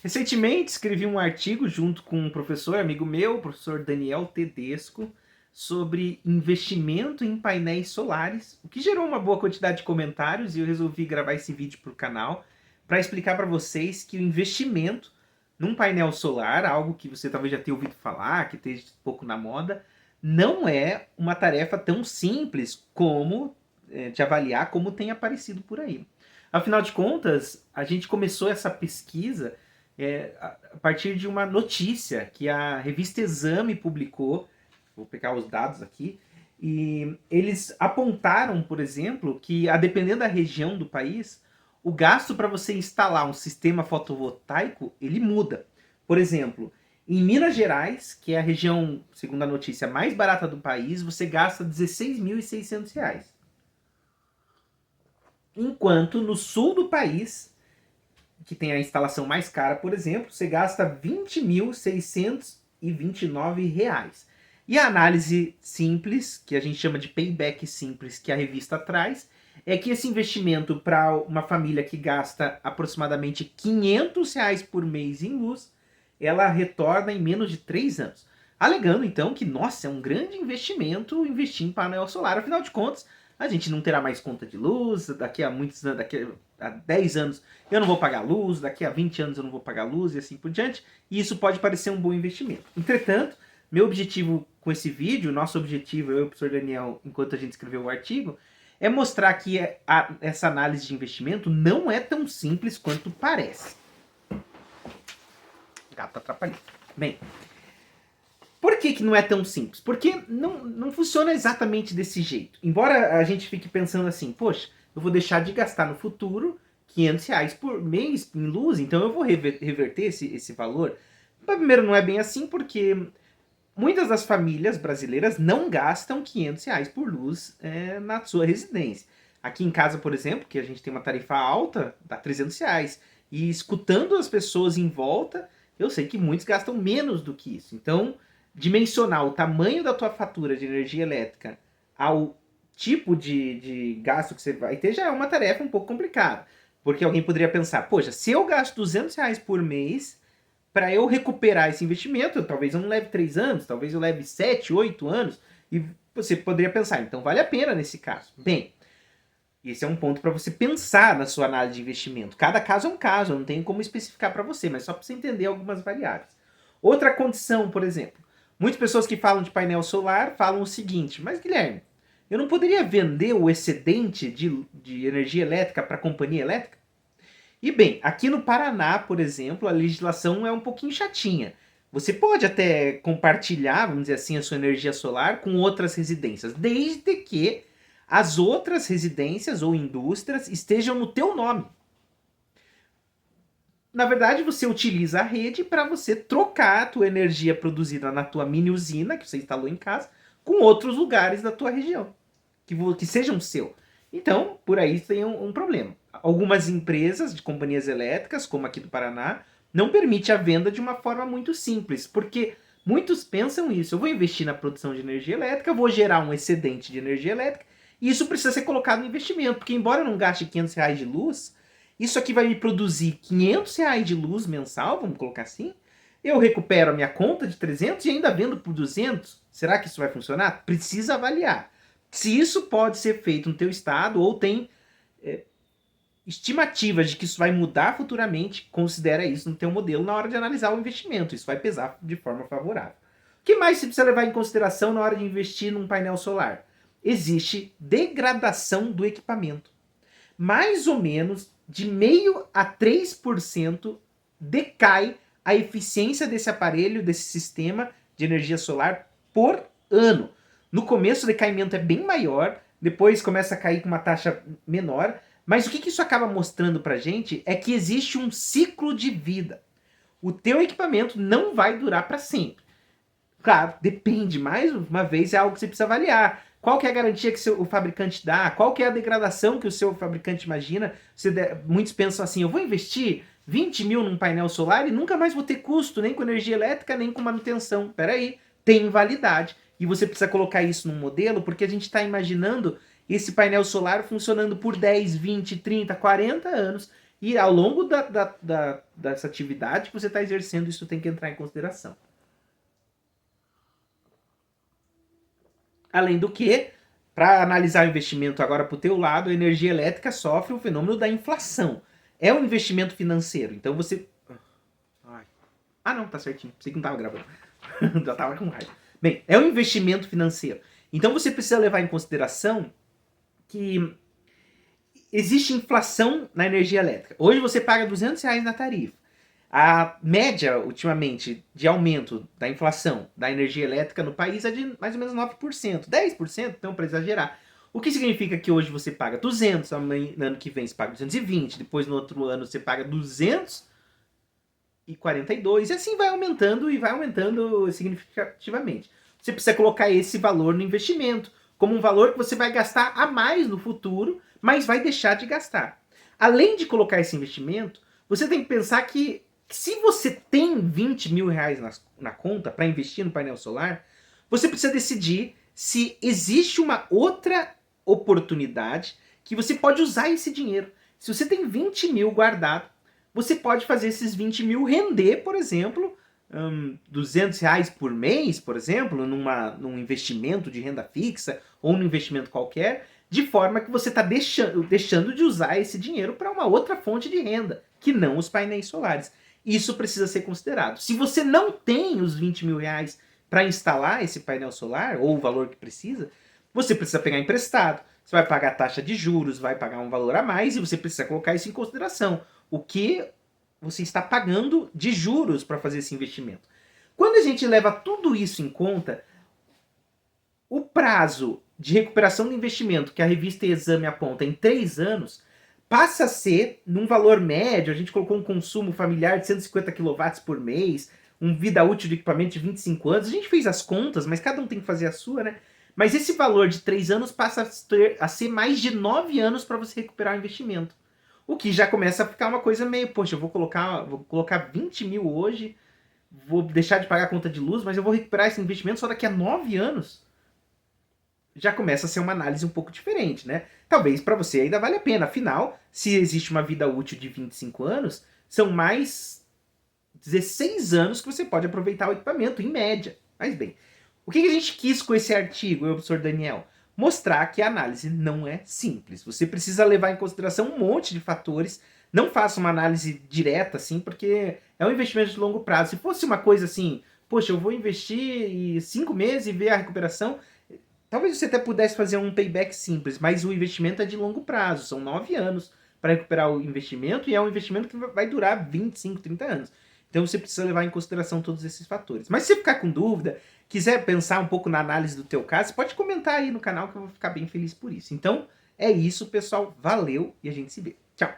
Recentemente escrevi um artigo junto com um professor, amigo meu, o professor Daniel Tedesco, sobre investimento em painéis solares, o que gerou uma boa quantidade de comentários e eu resolvi gravar esse vídeo para o canal para explicar para vocês que o investimento num painel solar, algo que você talvez já tenha ouvido falar, que esteja um pouco na moda, não é uma tarefa tão simples como de avaliar como tem aparecido por aí. Afinal de contas, a gente começou essa pesquisa a partir de uma notícia que a revista Exame publicou. Vou pegar os dados aqui, e eles apontaram, por exemplo, que a depender da região do país, o gasto para você instalar um sistema fotovoltaico, ele muda. Por exemplo, em Minas Gerais, que é a região, segundo a notícia, mais barata do país, você gasta R$ 16.600. Enquanto no sul do país, que tem a instalação mais cara, por exemplo, você gasta R$ 20.629. E a análise simples, que a gente chama de payback simples, que a revista traz, é que esse investimento para uma família que gasta aproximadamente R$ 500 por mês em luz, ela retorna em menos de 3 anos. Alegando, então, que, nossa, é um grande investimento investir em painel solar. Afinal de contas, a gente não terá mais conta de luz, daqui a muitos anos, daqui a 10 anos eu não vou pagar luz, daqui a 20 anos eu não vou pagar luz e assim por diante, e isso pode parecer um bom investimento. Entretanto, meu objetivo com esse vídeo, nosso objetivo, eu e o professor Daniel, enquanto a gente escreveu o artigo, é mostrar que essa análise de investimento não é tão simples quanto parece. O gato tá atrapalhando. Bem, por que não é tão simples? Porque não funciona exatamente desse jeito. Embora a gente fique pensando assim, poxa, eu vou deixar de gastar no futuro R$ 500 por mês em luz, então eu vou reverter esse valor. Mas, primeiro, não é bem assim, porque muitas das famílias brasileiras não gastam R$ 500 por luz na sua residência. Aqui em casa, por exemplo, que a gente tem uma tarifa alta, dá R$ 300. E escutando as pessoas em volta, eu sei que muitos gastam menos do que isso. Então, dimensionar o tamanho da tua fatura de energia elétrica ao tipo de gasto que você vai ter já é uma tarefa um pouco complicada. Porque alguém poderia pensar, poxa, se eu gasto R$ 200 por mês, para eu recuperar esse investimento, talvez eu não leve 3 anos, talvez eu leve 7, 8 anos, e você poderia pensar, então vale a pena nesse caso. Bem, esse é um ponto para você pensar na sua análise de investimento. Cada caso é um caso, eu não tenho como especificar para você, mas só para você entender algumas variáveis. Outra condição, por exemplo, muitas pessoas que falam de painel solar falam o seguinte, mas Guilherme, eu não poderia vender o excedente de energia elétrica para a companhia elétrica? E bem, aqui no Paraná, por exemplo, a legislação é um pouquinho chatinha. Você pode até compartilhar, vamos dizer assim, a sua energia solar com outras residências, desde que as outras residências ou indústrias estejam no teu nome. Na verdade, você utiliza a rede para você trocar a tua energia produzida na tua mini usina, que você instalou em casa, com outros lugares da tua região, que sejam seu. Então, por aí tem um problema. Algumas empresas de companhias elétricas, como aqui do Paraná, não permite a venda de uma forma muito simples, porque muitos pensam isso. Eu vou investir na produção de energia elétrica, vou gerar um excedente de energia elétrica, e isso precisa ser colocado no investimento, porque embora eu não gaste R$ 500 de luz, isso aqui vai me produzir R$ 500 de luz mensal, vamos colocar assim, eu recupero a minha conta de 300 e ainda vendo por 200. Será que isso vai funcionar? Precisa avaliar. Se isso pode ser feito no teu estado ou tem estimativas de que isso vai mudar futuramente, considera isso no teu modelo na hora de analisar o investimento. Isso vai pesar de forma favorável. O que mais você precisa levar em consideração na hora de investir num painel solar? Existe degradação do equipamento. Mais ou menos de 0,5% a 3% decai a eficiência desse aparelho, desse sistema de energia solar por ano. No começo o decaimento é bem maior, depois começa a cair com uma taxa menor, mas o que isso acaba mostrando pra gente é que existe um ciclo de vida. O teu equipamento não vai durar para sempre. Claro, depende, mais uma vez, é algo que você precisa avaliar. Qual que é a garantia que o fabricante dá? Qual que é a degradação que o seu fabricante imagina? Muitos pensam assim, eu vou investir 20 mil num painel solar e nunca mais vou ter custo, nem com energia elétrica, nem com manutenção. Peraí, tem validade. E você precisa colocar isso num modelo, porque a gente está imaginando esse painel solar funcionando por 10, 20, 30, 40 anos. E ao longo dessa atividade que você está exercendo, isso tem que entrar em consideração. Além do que, para analisar o investimento agora para o teu lado, a energia elétrica sofre o fenômeno da inflação. É um investimento financeiro, então você... Ah não, tá certinho, sei que não estava gravando. Já estava com raiva. Bem, é um investimento financeiro. Então você precisa levar em consideração que existe inflação na energia elétrica. Hoje você paga R$200 na tarifa. A média, ultimamente, de aumento da inflação da energia elétrica no país é de mais ou menos 9%. 10%, então, para exagerar. O que significa que hoje você paga 200, no ano que vem você paga 220, depois no outro ano você paga 242, e assim vai aumentando e vai aumentando significativamente. Você precisa colocar esse valor no investimento, como um valor que você vai gastar a mais no futuro, mas vai deixar de gastar. Além de colocar esse investimento, você tem que pensar que se você tem R$20.000 na conta para investir no painel solar, você precisa decidir se existe uma outra oportunidade que você pode usar esse dinheiro. Se você tem 20 mil guardado, você pode fazer esses 20 mil render, por exemplo, R$200 por mês, por exemplo, num investimento de renda fixa ou num investimento qualquer, de forma que você está deixando de usar esse dinheiro para uma outra fonte de renda, que não os painéis solares. Isso precisa ser considerado. Se você não tem os R$20.000 para instalar esse painel solar, ou o valor que precisa, você precisa pegar emprestado. Você vai pagar taxa de juros, vai pagar um valor a mais, e você precisa colocar isso em consideração. O que você está pagando de juros para fazer esse investimento. Quando a gente leva tudo isso em conta, o prazo de recuperação do investimento que a revista Exame aponta em 3 anos, passa a ser, num valor médio, a gente colocou um consumo familiar de 150 kW por mês, um vida útil de equipamento de 25 anos, a gente fez as contas, mas cada um tem que fazer a sua, né? Mas esse valor de 3 anos passa a ser mais de 9 anos para você recuperar o investimento. O que já começa a ficar uma coisa meio, poxa, eu vou colocar 20 mil hoje, vou deixar de pagar a conta de luz, mas eu vou recuperar esse investimento só daqui a 9 anos. Já começa a ser uma análise um pouco diferente, né? Talvez para você ainda vale a pena. Afinal, se existe uma vida útil de 25 anos, são mais 16 anos que você pode aproveitar o equipamento, em média. Mas bem, o que a gente quis com esse artigo, eu, professor Daniel? Mostrar que a análise não é simples. Você precisa levar em consideração um monte de fatores. Não faça uma análise direta, assim, porque é um investimento de longo prazo. Se fosse uma coisa assim, poxa, eu vou investir em 5 meses e ver a recuperação, talvez você até pudesse fazer um payback simples, mas o investimento é de longo prazo, são 9 anos para recuperar o investimento, e é um investimento que vai durar 25, 30 anos. Então você precisa levar em consideração todos esses fatores. Mas se você ficar com dúvida, quiser pensar um pouco na análise do teu caso, pode comentar aí no canal que eu vou ficar bem feliz por isso. Então é isso, pessoal. Valeu e a gente se vê. Tchau!